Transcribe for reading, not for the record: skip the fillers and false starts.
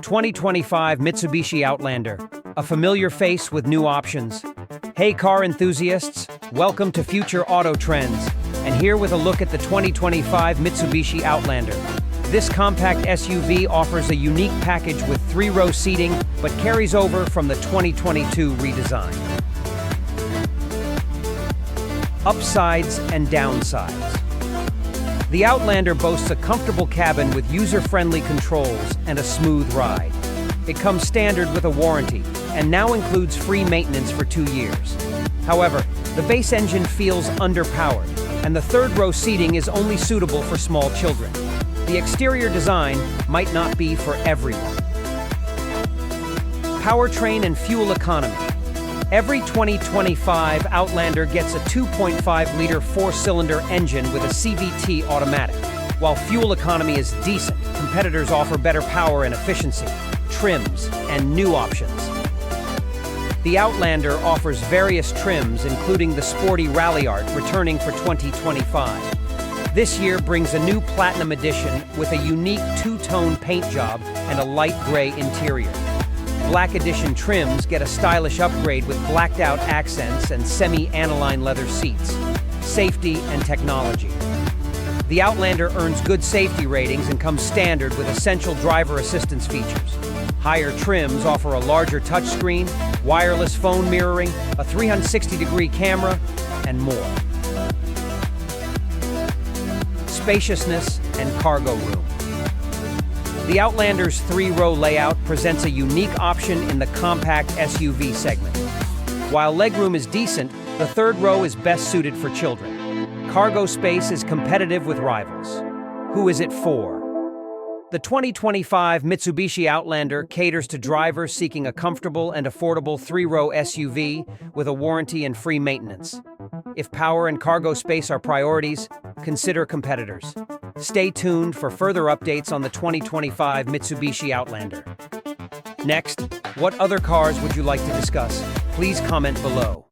2025 Mitsubishi Outlander, a familiar face with new options. Hey car enthusiasts, welcome to Future Auto Trends, and here with a look at the 2025 Mitsubishi Outlander. This compact SUV offers a unique package with three-row seating, but carries over from the 2022 redesign. Upsides and downsides. The Outlander boasts a comfortable cabin with user-friendly controls and a smooth ride. It comes standard with a warranty and now includes free maintenance for 2 years. However, the base engine feels underpowered, and the third-row seating is only suitable for small children. The exterior design might not be for everyone. Powertrain and fuel economy. Every 2025 Outlander gets a 2.5-liter four-cylinder engine with a CVT automatic. While fuel economy is decent, competitors offer better power and efficiency, trims, and new options. The Outlander offers various trims, including the sporty Rally Art, returning for 2025. This year brings a new Platinum Edition with a unique two-tone paint job and a light gray interior. Black Edition trims get a stylish upgrade with blacked-out accents and semi-aniline leather seats. Safety and technology. The Outlander earns good safety ratings and comes standard with essential driver assistance features. Higher trims offer a larger touchscreen, wireless phone mirroring, a 360-degree camera, and more. Spaciousness and cargo room. The Outlander's three-row layout presents a unique option in the compact SUV segment. While legroom is decent, the third row is best suited for children. Cargo space is competitive with rivals. Who is it for? The 2025 Mitsubishi Outlander caters to drivers seeking a comfortable and affordable three-row SUV with a warranty and free maintenance. If power and cargo space are priorities, consider competitors. Stay tuned for further updates on the 2025 Mitsubishi Outlander. Next, what other cars would you like to discuss? Please comment below.